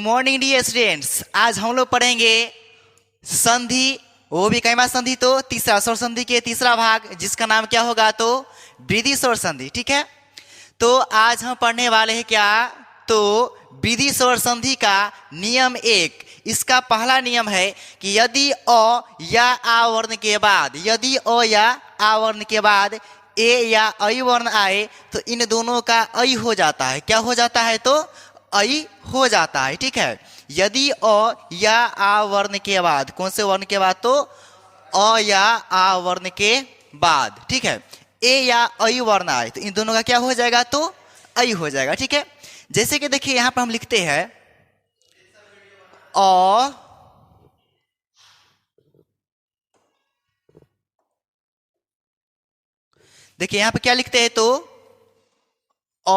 Morning dear students. आज हम लोग पढ़ेंगे संधि, वो भी कैमा संधि, तो तीसरा स्वर संधि के तीसरा भाग, जिसका नाम क्या होगा तो वृद्धि स्वर संधि। ठीक है, तो आज हम पढ़ने वाले हैं क्या, तो वृद्धि स्वर संधि का नियम एक। इसका पहला नियम है कि यदि अ या आ वर्ण के बाद, यदि अ या आ वर्ण के बाद ए या ऐ वर्ण आए तो इन दोनों का ऐ हो जाता है। क्या हो जाता है तो ऐ हो जाता है। ठीक है, यदि अ या आ वर्ण के बाद, कौन से वर्ण के बाद तो अ या आ वर्ण के बाद, ठीक है, ए या ऐ वर्ण आए तो इन दोनों का क्या हो जाएगा तो ऐ हो जाएगा। ठीक है, जैसे कि देखिए यहां पर हम लिखते हैं अ, देखिए यहां पे क्या लिखते हैं तो अ,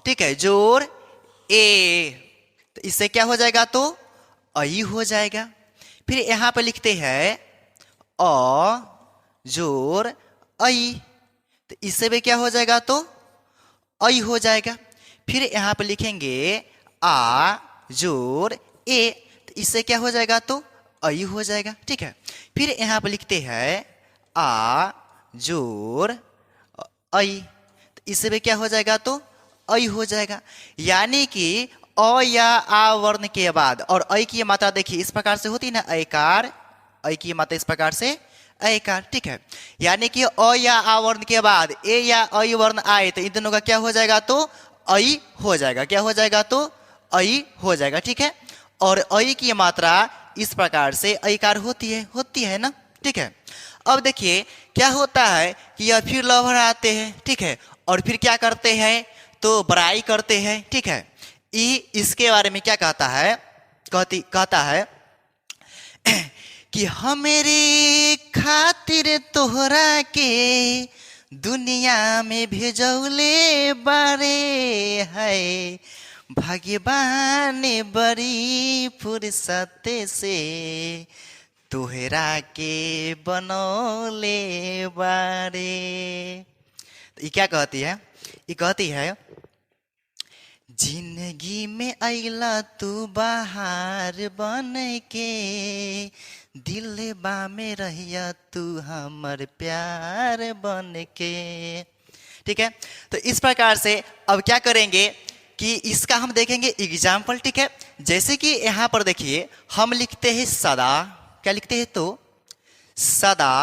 ठीक है, जोर ए, तो इससे क्या हो जाएगा तो ऐ हो जाएगा। फिर यहां पे लिखते हैं अ जोर ऐ, तो इससे भी क्या हो जाएगा तो ऐ हो जाएगा। फिर यहां पे लिखेंगे आ जोर ए, तो इससे क्या हो जाएगा तो ऐ हो जाएगा। ठीक है, फिर यहां पे लिखते हैं आ जोर ऐ, तो इससे भी क्या हो जाएगा तो ऐ हो जाएगा। यानी कि अ या आ वर्ण के बाद, और ऐ की मात्रा देखिए इस प्रकार से होती है ना, ऐकार, ऐ की मात्रा इस प्रकार से ऐकार। ठीक है, यानी कि अ या आ वर्ण के बाद ए या ऐ वर्ण आए तो इन दोनों का क्या हो जाएगा तो ऐ हो जाएगा। क्या हो जाएगा तो ऐ हो जाएगा। ठीक है, और ऐ की मात्रा इस प्रकार से ऐकार होती है ना। ठीक है, अब देखिए क्या होता है कि यह फिर लवहर आते हैं। ठीक है, और फिर क्या करते हैं तो बड़ाई करते हैं। ठीक है, इसके बारे में क्या कहता है, कहता है कि हमेरे खातिर तोहरा के दुनिया में भेजौले बारे है, भगवान बड़ी फुर्सत से तोहरा के बनौले बारे। तो ये क्या कहती है, ये कहती है जिंदगी में अइला तू बाहर बन के, दिलबा में रहिया तू हमर प्यार बन के। ठीक है, तो इस प्रकार से अब क्या करेंगे कि इसका हम देखेंगे एग्जाम्पल। ठीक है, जैसे कि यहाँ पर देखिए हम लिखते हैं सदा, क्या लिखते हैं तो सदा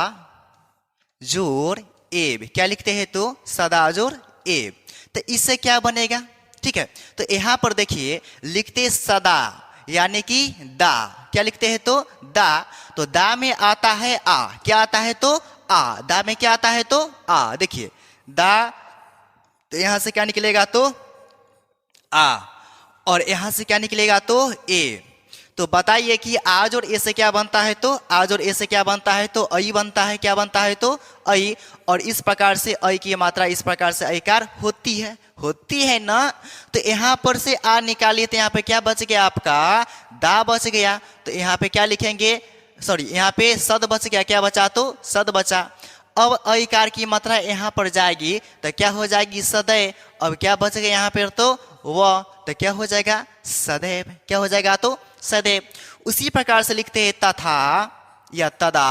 जोर एब, क्या लिखते हैं तो सदा जोर एब, तो इससे क्या बनेगा। ठीक है, तो यहाँ पर देखिए लिखते सदा यानी कि दा, क्या लिखते हैं तो दा, तो दा में आता है आ, क्या आता है तो आ, दा में क्या आता है तो आ। देखिए दा, तो यहां से क्या निकलेगा तो आ, और यहां से क्या निकलेगा तो ए। तो बताइए कि आज और ए से क्या बनता है तो आज और ए से क्या बनता है तो ऐ बनता है। क्या बनता है तो ऐ, और इस प्रकार से ऐ की मात्रा इस प्रकार से ऐकार होती है ना। तो यहाँ पर से आ निकालिए तो यहाँ पे क्या बच गया आपका दा बच गया, तो यहाँ पे क्या लिखेंगे, सॉरी यहाँ पे सद बच गया, क्या बचा तो सद बचा। अब ऐकार की मात्रा यहाँ पर जाएगी तो क्या हो जाएगी सदैव, अब क्या बच गया यहाँ पर तो व, तो क्या हो जाएगा सदैव, क्या हो जाएगा तो सदैव। उसी प्रकार से लिखते हैं तथा या तदा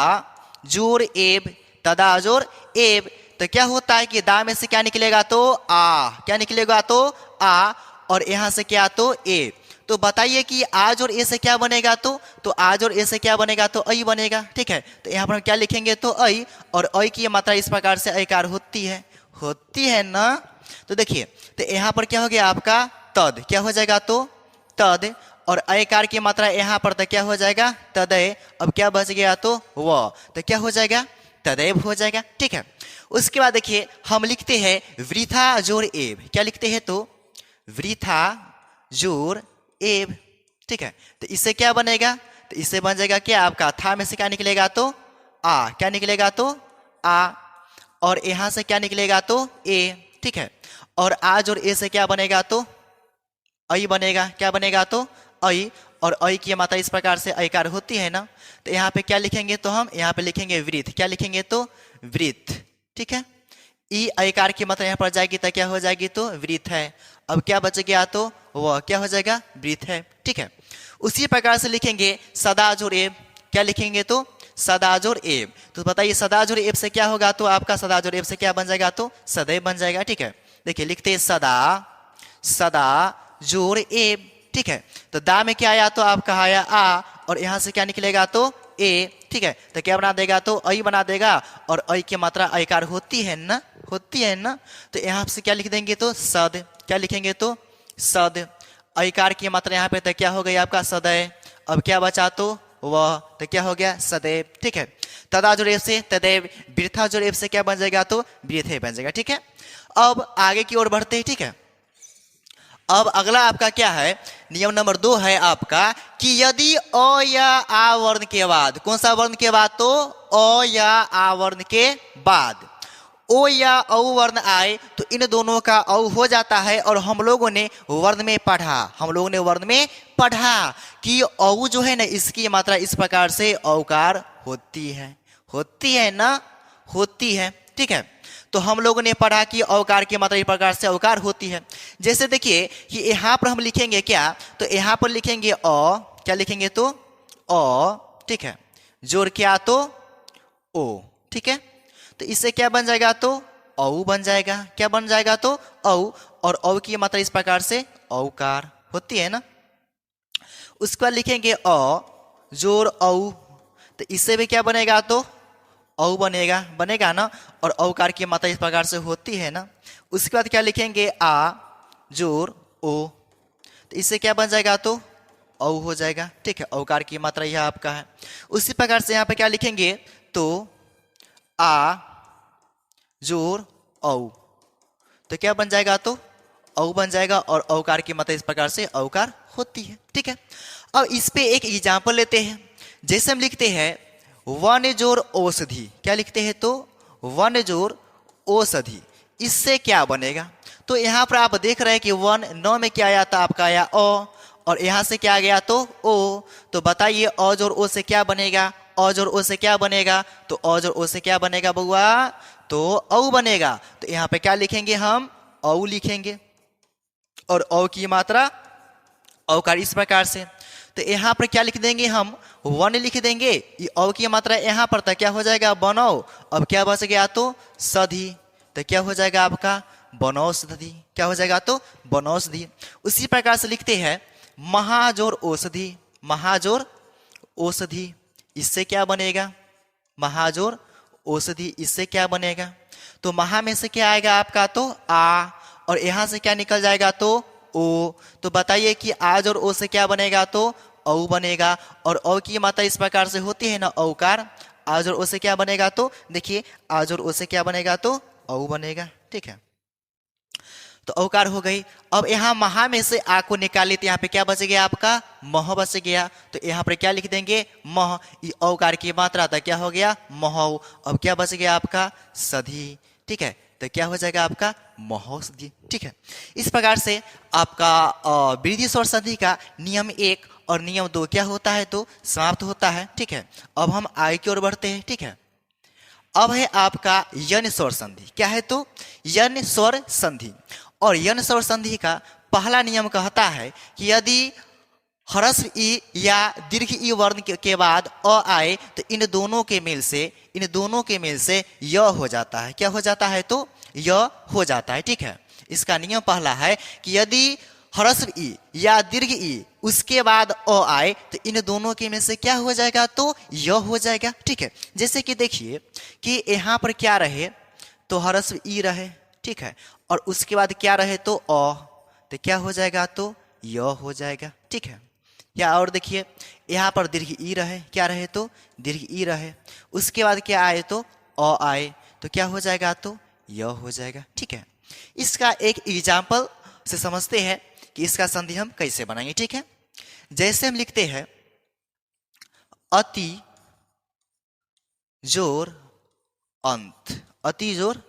जोर एब, तदा जोर एब, तो क्या होता है कि दा में से क्या निकलेगा तो आ, क्या निकलेगा तो आ, और यहां से क्या तो ए। तो बताइए कि आज और ए से क्या बनेगा तो आज और ए से क्या बनेगा तो ऐ बनेगा। ठीक है, तो यहाँ पर हम क्या लिखेंगे तो ऐ, और ऐ की मात्रा इस प्रकार से ऐकार होती है ना। तो देखिए तो यहाँ पर क्या हो गया आपका तद, क्या हो जाएगा तो तद, और ऐकार की मात्रा यहाँ पर तो क्या हो जाएगा तदय, अब क्या बच गया तो व, तो क्या हो जाएगा तदैव हो जाएगा। ठीक है, उसके बाद देखिए हम लिखते हैं वृथा जोर एब, क्या लिखते हैं तो वृथा जोर एब। ठीक है, तो इससे क्या बनेगा तो इससे बन जाएगा क्या आपका था में से क्या निकलेगा तो आ, क्या निकलेगा तो आ, और यहां से क्या निकलेगा तो ए। ठीक है, और आज और ए से क्या बनेगा तो ऐ बनेगा, क्या बनेगा तो ऐ, और ऐ की मात्रा इस प्रकार से ऐकार होती है ना। तो यहाँ पे क्या लिखेंगे तो हम यहाँ पे लिखेंगे वृत्त, क्या लिखेंगे तो वृत्त। ठीक है, ई ऐकार की मात्रा यहाँ पर जाएगी तो क्या हो जाएगी तो वृत्त है। अब क्या बच गया तो वह, क्या हो जाएगा वृत्त है। ठीक है। उसी प्रकार से लिखेंगे सदा जोड़ एब, क्या लिखेंगे तो सदा जोड़ एब। तो बताइए सदा जोड़ एब से क्या होगा, तो आपका सदा जोड़ एब से क्या बन जाएगा, तो सदैव बन जाएगा, ठीक है। देखिए लिखते हैं सदा, सदा जोड़ एब, ठीक है। तो दा में क्या आया, तो आपका आया आ, और यहां से क्या निकलेगा, तो ए, ठीक है। तो क्या बना देगा, तो ऐ बना देगा, और ऐ की मात्रा ऐकार होती है ना, होती है ना। तो यहाँ से क्या लिख देंगे, तो सद, क्या लिखेंगे, तो सद। ऐकार की मात्रा यहाँ पे तो क्या हो गई आपका सदैव। अब क्या बचा, तो वह, तो क्या हो गया सदैव, ठीक है। तदा जोड़ एब से तदैव, वृथा जोड़ एब से क्या बन जाएगा, तो वृथे बन जाएगा, ठीक है। अब आगे की ओर बढ़ते हैं, ठीक है। अब अगला आपका क्या है, नियम नंबर 2 है आपका कि यदि अ या आ वर्ण के बाद, कौन सा वर्ण के बाद, तो अ या आ वर्ण के बाद ओ या औ वर्ण आए तो इन दोनों का औ हो जाता है। और हम लोगों ने वर्ण में पढ़ा, हम लोगों ने वर्ण में पढ़ा कि औ जो है ना, इसकी मात्रा इस प्रकार से औकार होती है ना, होती है, ठीक है। तो हम लोगों ने पढ़ा कि औकार की मात्रा इस प्रकार से औकार होती है। जैसे देखिए कि यहाँ पर हम लिखेंगे क्या, तो यहाँ पर लिखेंगे अ, क्या लिखेंगे, तो अ, ठीक है, जोड़ क्या, तो ओ, ठीक है। तो इससे क्या बन जाएगा, तो औ बन जाएगा, क्या बन जाएगा, तो औ, और औ की मात्रा इस प्रकार से औकार होती है ना। उसके बाद लिखेंगे अ जोड़ औ, तो इससे भी क्या बनेगा, तो औ बनेगा ना, और औकार की मात्रा इस प्रकार से होती है ना। उसके बाद क्या लिखेंगे आ जोड़ ओ, तो इससे क्या बन जाएगा, तो औ हो जाएगा, ठीक है। औकार की मात्रा यह आपका है। उसी प्रकार से यहाँ पे क्या लिखेंगे, तो आ जोड़ औ, तो क्या बन जाएगा, तो औ बन जाएगा, और औकार की मात्रा इस प्रकार से औकार होती है, ठीक है। अब इस पे एक एग्जाम्पल लेते हैं। जैसे हम लिखते हैं वन जोड़ औषधि, क्या लिखते हैं, तो वन जोड़ औषधि, इससे क्या बनेगा। तो यहाँ पर आप देख रहे हैं कि वन नौ में क्या आया था, आपका आया ओ, और यहाँ से क्या आ गया, तो ओ। तो बताइए अ जोड़ ओ से क्या बनेगा, अ जोड़ ओ से क्या बनेगा, तो अ जोड़ ओ से क्या बनेगा बउआ, तो औ बनेगा। तो यहाँ पे क्या लिखेंगे, हम औ लिखेंगे, और औ की मात्रा औकार इस प्रकार से। तो यहाँ पर क्या लिख देंगे, हम वन लिख देंगे, ये औ की मात्रा यहाँ पर तो क्या हो जाएगा, बनौ। अब क्या बच गया, तो सधी, तो क्या हो जाएगा आपका बनौषधि, क्या हो जाएगा, तो बनौषधि। उसी प्रकार से लिखते हैं महाजोड़ औषधि, महाजोड़ औषधि, इससे क्या बनेगा, महाजोड़ औषधि, इससे क्या बनेगा। तो महा में से क्या आएगा आपका, तो आ, और यहां से क्या निकल जाएगा, तो ओ। तो बताइए कि आ जोड़ ओ से क्या बनेगा, तो औ बनेगा, और औ की मात्रा इस प्रकार से होती है ना औकार। आ जोड़ ओ से क्या बनेगा, तो देखिए आ जोड़ ओ से क्या बनेगा, तो औ बनेगा, ठीक है। तो औकार हो गई। अब यहाँ महा में से आ को निकाले तो यहाँ पे क्या बच गया आपका, मह बच गया। तो यहाँ पर क्या लिख देंगे, मह, औकार की मात्रा था क्या हो गया, महौ। अब क्या बच गया आपका, सधी, ठीक है। तो क्या हो जाएगा आपका महौषधि, ठीक है। इस प्रकार से आपका वृद्धि स्वर संधि का नियम 1 और नियम 2 क्या होता है, तो समाप्त होता है, ठीक है। अब हम आगे की ओर बढ़ते हैं, ठीक है। अब है आपका यन स्वर संधि, क्या है, तो यन स्वर संधि। और यन स्वर संधि का पहला नियम कहता है कि यदि ह्रस्व ई या दीर्घ ई वर्ण के बाद अ आए तो इन दोनों के मेल से य हो जाता है, क्या हो जाता है, तो य हो जाता है, ठीक है। इसका नियम पहला है कि यदि ह्रस्व ई या दीर्घ ई उसके बाद अ आए तो इन दोनों के में से क्या हो जाएगा, तो य हो जाएगा, ठीक है। जैसे कि देखिए कि यहाँ पर क्या रहे, तो ह्रस्व ई रहे, ठीक है, और उसके बाद क्या रहे, तो अ, तो क्या हो जाएगा, तो य हो जाएगा, ठीक है। या और देखिए यहाँ पर दीर्घ ई रहे, क्या रहे, तो दीर्घ ई रहे, उसके बाद क्या आए, तो अ आए, तो क्या हो जाएगा, तो य हो जाएगा, ठीक है। इसका एक एग्जाम्पल से समझते हैं कि इसका संधि हम कैसे बनाएंगे, ठीक है। जैसे हम लिखते हैं अति जोर अंत, अति जोर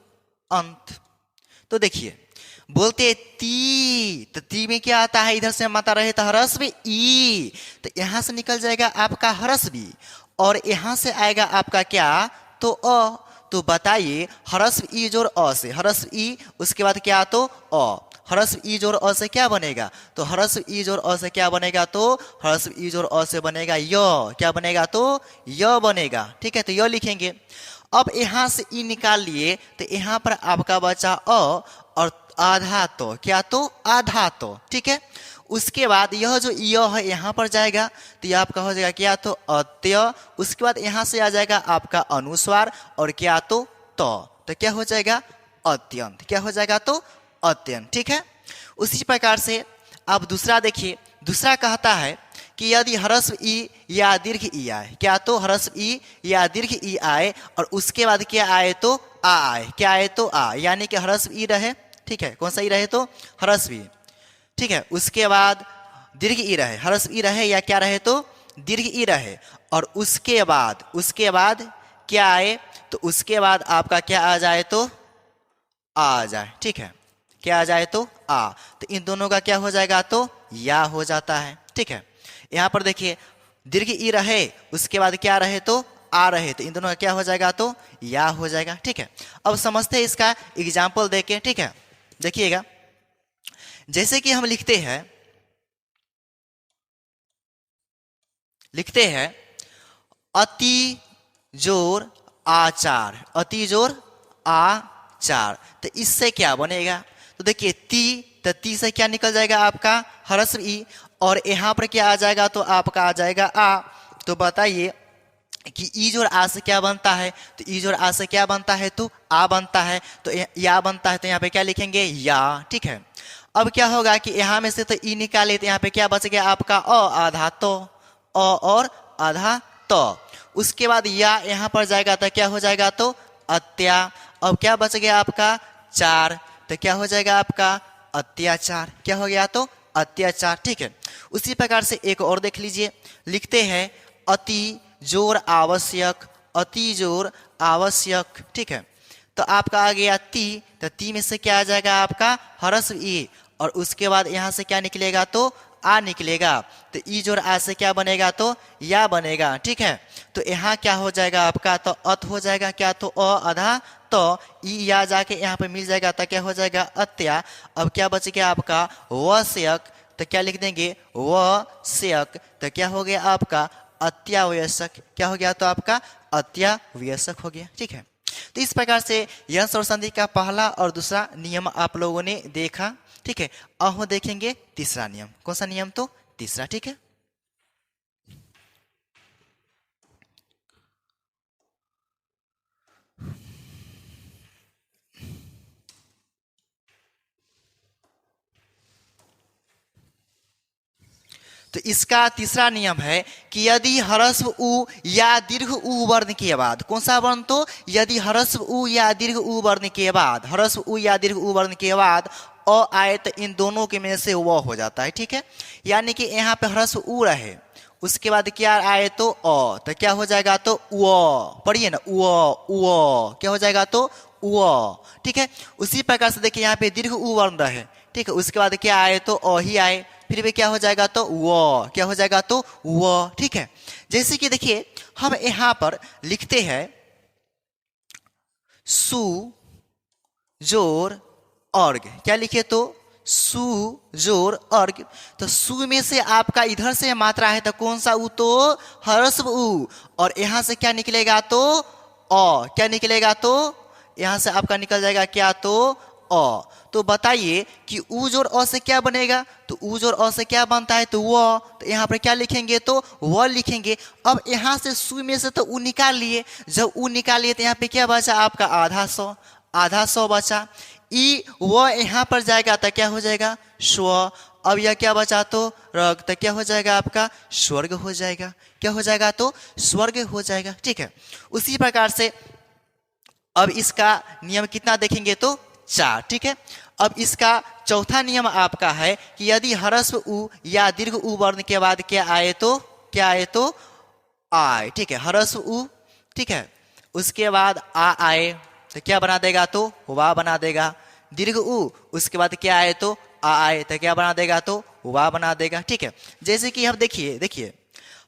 अंत। तो देखिए बोलते ती, तो ती में क्या आता है, इधर से माता रहे तो ह्रस्व ई, तो यहां से निकल जाएगा आपका ह्रस्व ई, और यहां से आएगा आपका क्या, तो अ। तो बताइए ह्रस्व ई जोड़ अ से, ह्रस्व ई उसके बाद क्या, तो अ, ह्रस्व ई जोर अ से क्या बनेगा, तो ह्रस्व ई जोर अ से क्या बनेगा, तो ह्रस्व ई जोर अ से बनेगा य, क्या बनेगा, तो य बनेगा। ठीक है, तो य लिखेंगे। अब यहाँ से ई निकाल लिए तो यहाँ पर आपका बचा अ और आधा तो, क्या तो आधा तो। ठीक है, उसके बाद यह जो य है यहाँ पर जाएगा तो यह आपका हो जाएगा क्या, तो अत्य। उसके बाद यहाँ से आ जाएगा आपका अनुस्वार और क्या, तो क्या हो जाएगा, अत्यंत। क्या हो जाएगा, तो अत्यंत। ठीक है, उसी प्रकार से अब दूसरा देखिए, दूसरा कहता है कि यदि ह्रस्व ई या दीर्घ ई आए, क्या, तो ह्रस्व ई या दीर्घ ई आए और उसके बाद क्या आए, तो आ आए। क्या आए, तो आ, यानी कि ह्रस्व ई रहे। ठीक है, कौन सा ई रहे, तो ह्रस्व ई। ठीक है, उसके बाद दीर्घ ई रहे, ह्रस्व ई रहे या क्या रहे, तो दीर्घ ई रहे और उसके बाद क्या आए, तो उसके बाद आपका क्या आ जाए, तो आ जाए। ठीक है, क्या आ जाए, तो आ, तो इन दोनों का क्या हो जाएगा, तो या हो जाता है। ठीक है, यहाँ पर देखिए दीर्घ ई रहे उसके बाद क्या रहे, तो आ रहे, तो इन दोनों का क्या हो जाएगा, तो या हो जाएगा। ठीक है, अब समझते हैं इसका एग्जाम्पल देके। ठीक है, देखिएगा, जैसे कि हम लिखते हैं अति जोर आचार, अति जोर आचार, तो इससे क्या बनेगा, तो देखिए तो ती से क्या निकल जाएगा आपका ह्रस्व ई और यहाँ पर क्या आ जाएगा, तो आपका आ जाएगा आ। तो बताइए कि ई जोर आ से क्या बनता है, तो ई जोर आ से क्या बनता है, तो आ बनता है, तो या बनता है, तो यहाँ पे क्या लिखेंगे, या। ठीक है, अब क्या होगा कि यहाँ में से तो ई निकाले तो यहाँ पे क्या बच गया आपका अ आधा तो, अ और आधा तो। उसके बाद या यहाँ पर जाएगा तो क्या हो जाएगा, तो अत्या। अब क्या बच गया आपका चार, तो क्या हो जाएगा आपका अत्याचार। क्या हो गया, तो अत्याचार। ठीक है, उसी प्रकार से एक और देख लीजिए, लिखते हैं अति जोर आवश्यक, अति जोर आवश्यक। ठीक है, तो आपका आ गया ती, तो ती में से क्या आ जाएगा आपका ह्रस्व ई और उसके बाद यहाँ से क्या निकलेगा, तो आ निकलेगा, तो ई जोर आ से क्या बनेगा, तो या बनेगा। ठीक है, तो यहाँ क्या हो जाएगा आपका, तो अत हो जाएगा, क्या, तो अ आधा तो ई या जाके यहाँ पे मिल जाएगा, तो क्या हो जाएगा अत्या। अब क्या बच गया आपका वश्यक, तो क्या लिख देंगे वश्यक, तो क्या हो गया आपका अत्यावश्यक। क्या हो गया, तो आपका अत्यावश्यक हो गया। ठीक है, तो इस प्रकार से यंश और संधि का पहला और दूसरा नियम आप लोगों ने देखा। ठीक है, अब हम देखेंगे तीसरा नियम। कौन सा नियम, तो तीसरा। ठीक है, तो इसका तीसरा नियम है कि यदि ह्रस्व उ या दीर्घ उ वर्ण के बाद, कौन सा वर्ण, तो यदि ह्रस्व उ या दीर्घ उ वर्ण के बाद, ह्रस्व उ या दीर्घ उ वर्ण के बाद अ आए तो इन दोनों के में से व हो जाता है। ठीक है, यानी कि यहाँ पे ह्रस्व उ रहे उसके बाद क्या आए, तो अ, तो क्या हो जाएगा, तो व। पढ़िए ना, व क्या हो जाएगा, तो व। ठीक है, उसी प्रकार से देखिए यहाँ पे दीर्घ उ वर्ण रहे। ठीक है, उसके बाद क्या आए, तो अ ही आए, फिर भी क्या हो जाएगा, तो व। क्या हो जाएगा, तो व। ठीक है, जैसे कि देखिए हम यहाँ पर लिखते हैं सु जोर अर्घ, क्या लिखे, तो सु जोर अर्घ, तो सु में से आपका इधर से मात्रा है तो कौन सा उ, तो ह्रस्व उ और यहाँ से क्या निकलेगा, तो अ। क्या निकलेगा, तो यहाँ से आपका निकल जाएगा क्या, तो अ। तो बताइए कि उ जोर अ से क्या बनेगा, तो उ जोर अ से क्या बनता है, तो व। तो यहाँ पर क्या लिखेंगे, तो व लिखेंगे। अब यहाँ से सु में से तो उ निकाल लिए, जब उ निकाल लिए तो यहाँ पे क्या बचा आपका आधा सौ बचा। ई व यहाँ पर जाएगा तो क्या हो जाएगा, स्व। अब यह क्या बचा, तो रग, तो क्या हो जाएगा आपका स्वर्ग हो जाएगा। क्या हो जाएगा, तो स्वर्ग हो जाएगा। ठीक है, उसी प्रकार से अब इसका नियम कितना देखेंगे, तो 4। ठीक है, अब इसका चौथा नियम आपका है कि यदि ह्रस्व उ या दीर्घ उ वर्ण के बाद क्या आए, तो क्या आए, तो आए। ठीक है, ह्रस्व उ, ठीक है, उसके बाद आ आए तो क्या बना देगा, तो वा बना देगा। दीर्घ उ उसके बाद क्या आए, तो आ आए तो क्या बना देगा, तो वा बना देगा। ठीक है, जैसे कि हम देखिए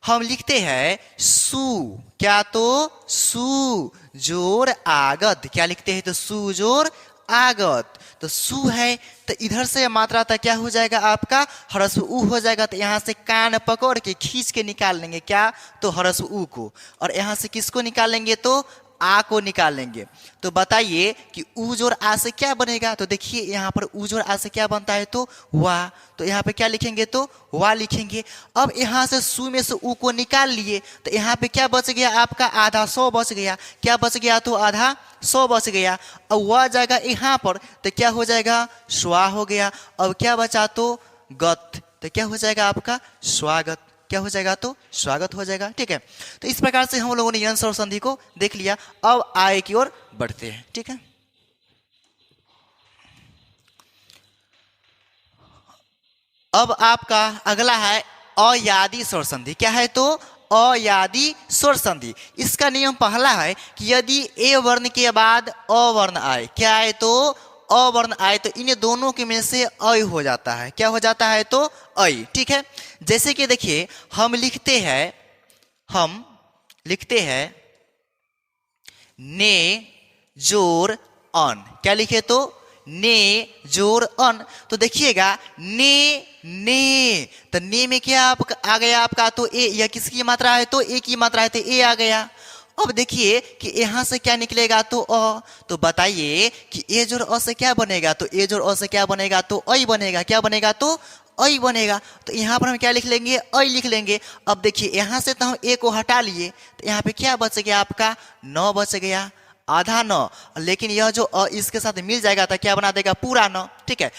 हम लिखते हैं सु, क्या, तो सु जोर आगध। क्या लिखते हैं, तो सु जोर आगत। तो सु है तो इधर से मात्रा तक क्या हो जाएगा आपका हरस उ हो जाएगा। तो यहाँ से कान पकड़ के खींच के निकाल लेंगे क्या, तो हरस उ को, और यहाँ से किसको निकालेंगे तो आ को निकालेंगे। तो बताइए कि उ जोड़ आ से क्या बनेगा। तो देखिए यहाँ पर उ जोड़ आ से क्या बनता है तो वा। तो यहाँ पे क्या लिखेंगे तो वा लिखेंगे। अब यहाँ से सु में से उ को निकाल लिए तो यहाँ पे क्या बच गया आपका आधा 100 बच गया। क्या बच गया तो आधा 100 बच गया। अब वह जाएगा यहाँ पर तो क्या हो जाएगा स्वा हो गया। अब क्या बचा तो गत, तो क्या हो जाएगा आपका स्वागत। क्या हो जाएगा तो स्वागत हो जाएगा। ठीक है, तो इस प्रकार से हम लोगों ने यन स्वर संधि को देख लिया। अब आय की ओर बढ़ते हैं। ठीक है, अब आपका अगला है अयादि स्वर संधि। क्या है तो अयादि स्वर संधि। इसका नियम पहला है कि यदि ए वर्ण के बाद अ वर्ण आए, क्या है तो अ वर्ण आए, तो इन दोनों के में से अय हो जाता है। क्या हो जाता है तो अय। ठीक है, जैसे कि देखिए हम लिखते हैं ने जोर अन। क्या लिखे तो ने जोर अन। तो देखिएगा ने तो ने में क्या आ गया आपका तो ए। यह किसकी मात्रा है तो ए की मात्रा है तो ए आ गया। अब देखिए कि यहाँ से क्या निकलेगा तो अ। तो बताइए कि ए जोड़ अ से क्या बनेगा तो ए जोड़ अ से क्या बनेगा तो अय बनेगा। क्या बनेगा तो अय बनेगा। तो यहाँ पर हम क्या लिख लेंगे अय लिख लेंगे। अब देखिए यहाँ से तो हम ए को हटा लिए तो यहाँ पे क्या बच गया आपका 9 बच गया, आधा 9। लेकिन यह जो अ इसके साथ मिल जाएगा तो क्या बना देगा पूरा 9। ठीक है,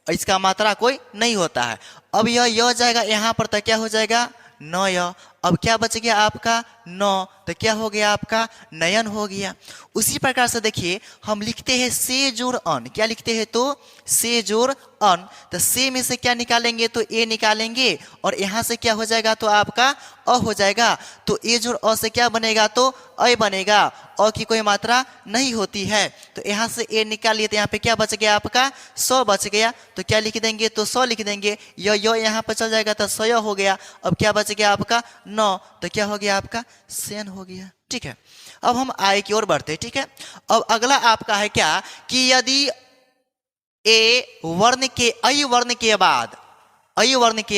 इसका मात्रा कोई नहीं होता है। अब यह जाएगा यहाँ पर तो क्या हो जाएगा 9। अब क्या बच गया आपका 9, तो क्या हो गया आपका नयन हो गया। उसी प्रकार से देखिए हम लिखते हैं से जोड़ अन। क्या लिखते हैं तो से जोड़ अन। तो से में से क्या निकालेंगे तो ए निकालेंगे और यहाँ से क्या हो जाएगा तो आपका अ हो जाएगा। तो ए जोड़ अ से क्या बनेगा तो अय बनेगा। अ की कोई मात्रा नहीं होती है। तो यहाँ से ए निकालिए तो यहाँ पे क्या बच गया आपका 100 बच गया। तो क्या लिख देंगे तो 100 लिख देंगे। यो यहाँ पर चल जाएगा तो 100 हो गया। अब क्या बच गया आपका 9, तो क्या हो गया आपका सेन हो गया। ठीक है, अब हम आय की ओर बढ़ते हैं। ठीक है, अब अगला आपका है क्या कि यदि ए वर्ण के अय वर्ण के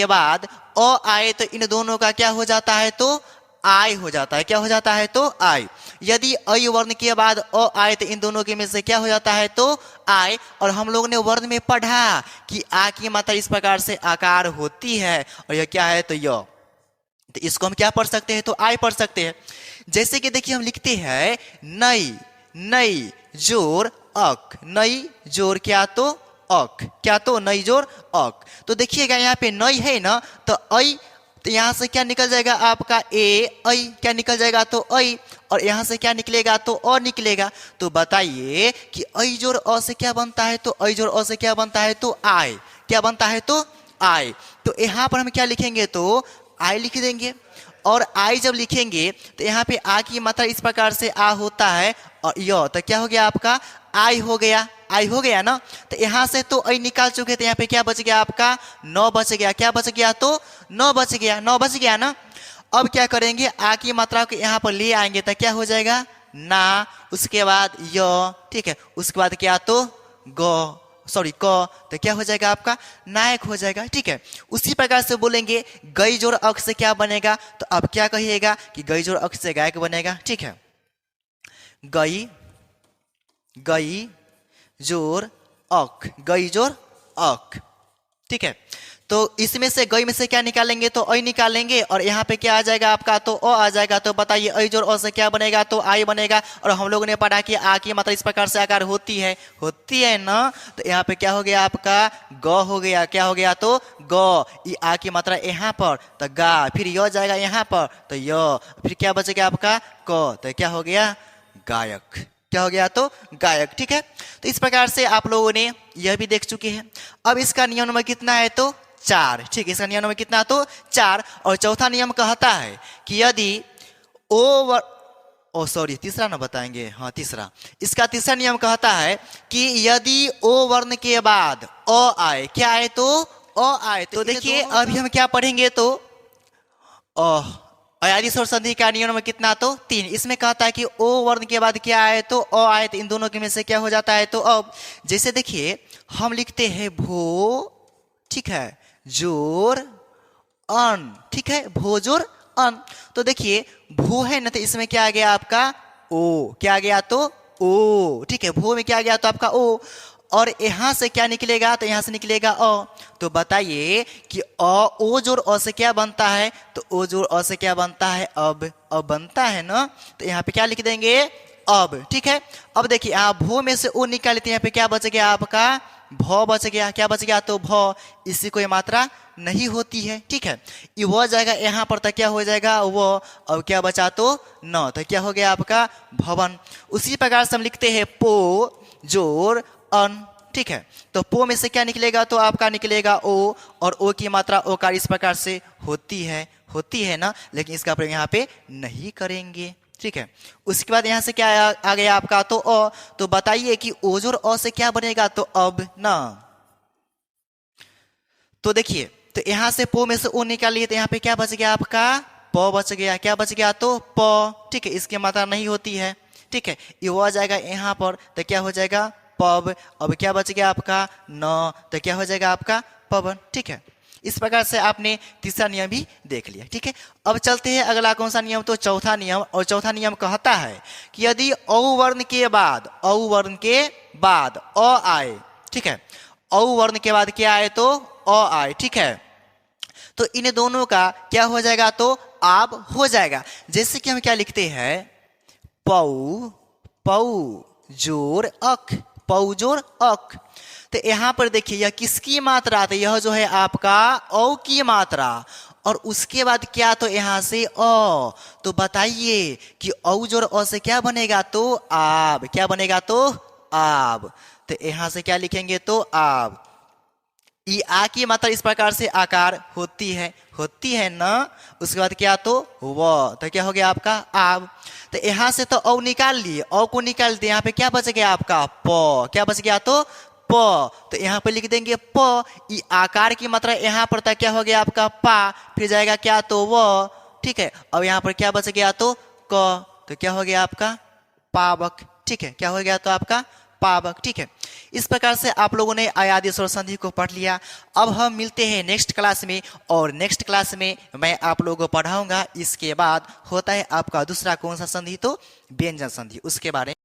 बाद अ आए तो इन दोनों का क्या हो जाता है तो आय हो जाता है। क्या हो जाता है तो आय। यदि अय वर्ण के बाद अ आए तो इन दोनों के में से क्या हो जाता है तो आय। और हम लोग ने वर्ण में पढ़ा कि आ की मात्रा इस प्रकार से आकार होती है और यह क्या है तो य। तो इसको हम क्या पढ़ सकते हैं तो आय पढ़ सकते हैं। जैसे कि देखिए हम लिखते हैं नई जोर अक। नई जोर क्या तो अक। क्या तो नई जोर अक। तो देखिएगा यहाँ पे नई है ना तो अय। तो यहाँ से क्या निकल जाएगा आपका ए अय। क्या निकल जाएगा तो अय। और यहाँ से क्या निकलेगा तो अ निकलेगा। तो बताइए कि अय जोड़ अ से क्या बनता है तो अय जोड़ अ से क्या बनता है तो आय। क्या बनता है तो आय। तो यहाँ पर हम क्या लिखेंगे तो आई लिख देंगे। और आई जब लिखेंगे तो यहाँ पे आ की मात्रा इस प्रकार से आ होता है और य। तो क्या हो गया आपका आई हो गया। आई हो गया ना। तो यहाँ से तो आई निकाल चुके तो यहाँ पे क्या बच गया आपका 9 बच गया। क्या बच गया तो 9 बच गया। 9 बच गया ना। अब क्या करेंगे आ की मात्रा को यहाँ पर ले आएंगे तो क्या हो जाएगा ना, उसके बाद य। ठीक है, उसके बाद क्या तो ग सॉरी क। तो क्या हो जाएगा आपका नायक हो जाएगा। ठीक है, उसी प्रकार से बोलेंगे गई जोड़ अक से क्या बनेगा तो अब क्या कहिएगा कि गई जोड़ अक से गायक बनेगा। ठीक है, गई जोड़ अक। गई जोड़ अक। ठीक है, तो इसमें से गई में से क्या निकालेंगे तो अय निकालेंगे और यहाँ पे क्या आ जाएगा आपका तो अ आ जाएगा। तो बताइए अय जोड़ अ से क्या बनेगा तो आई बनेगा। और हम लोगों ने पढ़ा कि आ की मात्रा इस प्रकार से आकार होती है ना। तो यहाँ पे क्या हो गया आपका ग हो गया। क्या हो गया तो ग। ये आ की मात्रा यहाँ पर तो गा, फिर य जाएगा यहाँ पर तो य, फिर क्या बचेगा आपका क। तो क्या हो गया गायक। क्या हो गया तो गायक। ठीक है, तो इस प्रकार से आप लोगों ने यह भी देख चुके हैं। अब इसका नियम नंबर कितना है तो 4। ठीक है, इसका नियम नंबर कितना तो 4। और चौथा नियम कहता है कि यदि तीसरा ना बताएंगे। हाँ तीसरा, इसका तीसरा नियम कहता है कि यदि ओ वर्ण के बाद अ आए। क्या आए तो अ आए। तो देखिए अभी हम क्या पढ़ेंगे तो अयादी स्वर संधि का नियम में कितना, तो 3। इसमें कहता है कि ओ वर्ण के बाद क्या आए, तो अ आए, तो इन दोनों के में से क्या हो जाता है, तो अब जैसे देखिए हम लिखते हैं भो, ठीक है, जोर अन, ठीक है, भोजोर अन। तो देखिए भू है ना, तो इसमें क्या आ गया आपका ओ, क्या आ गया, तो ओ, ठीक है, भू में क्या आ गया, तो आपका ओ। और यहां से क्या निकलेगा, तो यहां से निकलेगा अ। तो बताइए कि ओ जोड़ अ से क्या बनता है, तो ओ जोड़ अ से क्या बनता है, अब बनता है ना। तो यहाँ पे क्या लिख देंगे, अब, ठीक है। अब देखिए आप भू में से ओ निकालते हैं, यहाँ पे क्या बच गया आपका, भ बच गया, क्या बच गया, तो भ, इससे कोई मात्रा नहीं होती है, ठीक है। ये वो जाएगा यहाँ पर, तो क्या हो जाएगा वो, अब क्या बचा, तो न, तो क्या हो गया आपका भवन। उसी प्रकार से हम लिखते हैं पो जोड़ अन, ठीक है। तो पो में से क्या निकलेगा, तो आपका निकलेगा ओ, और ओ की मात्रा ओकार इस प्रकार से होती है ना, लेकिन इसका प्रयोग यहाँ पे नहीं करेंगे, ठीक है। उसके बाद यहाँ से क्या आ गया आपका, तो अ। तो बताइए कि ओ जोड़ अ से क्या बनेगा, तो अब ना। तो देखिए तो यहाँ से पो में से ओ निकालिए, तो यहाँ पे क्या बच गया आपका, प बच गया, क्या बच गया, तो प, ठीक है, इसकी मात्रा नहीं होती है, ठीक है। ये वो आ जाएगा यहाँ पर, तो क्या हो जाएगा पब। अब क्या बच गया आपका न, तो क्या हो जाएगा आपका पवन, ठीक है। इस प्रकार से आपने तीसरा नियम भी देख लिया, ठीक है। अब चलते हैं अगला कौन सा नियम, तो चौथा नियम। और चौथा नियम कहता है कि यदि औ वर्ण के बाद अ आए, ठीक है, औ वर्ण के बाद क्या आए, तो अ आए, ठीक है, तो इन दोनों का क्या हो जाएगा, तो आब हो जाएगा। जैसे कि हम क्या लिखते हैं, पौ पौ जोर अक, पौ जोर अक। तो यहां पर देखिए यह किसकी मात्रा, तो यह जो है आपका औ की मात्रा, और उसके बाद क्या, तो यहां से अ। तो बताइए कि औ जोर अ से क्या बनेगा, तो आब, क्या बनेगा, तो आब। तो यहां से क्या लिखेंगे, तो आब। ई आ की मात्रा इस प्रकार से आकार होती है ना। उसके बाद क्या, तो व, तो क्या हो गया आपका आब। तो यहां से तो औ निकाल लिए, औ को निकाल दिए, यहाँ पे क्या बच गया आपका प, क्या बच गया, तो प। तो यहाँ पे लिख देंगे प। ई आकार की मात्रा यहाँ पर था, क्या हो गया आपका पा, फिर जाएगा क्या, तो व, ठीक है। अब यहाँ पर क्या बच गया, तो क, तो क्या हो गया आपका पावक, ठीक है, क्या हो गया, तो आपका पावक, ठीक है। इस प्रकार से आप लोगों ने अयादी स्वर संधि को पढ़ लिया। अब हम मिलते हैं नेक्स्ट क्लास में, और नेक्स्ट क्लास में मैं आप लोगों को पढ़ाऊंगा। इसके बाद होता है आपका दूसरा कौन सा संधि, तो व्यंजन संधि, उसके बारे में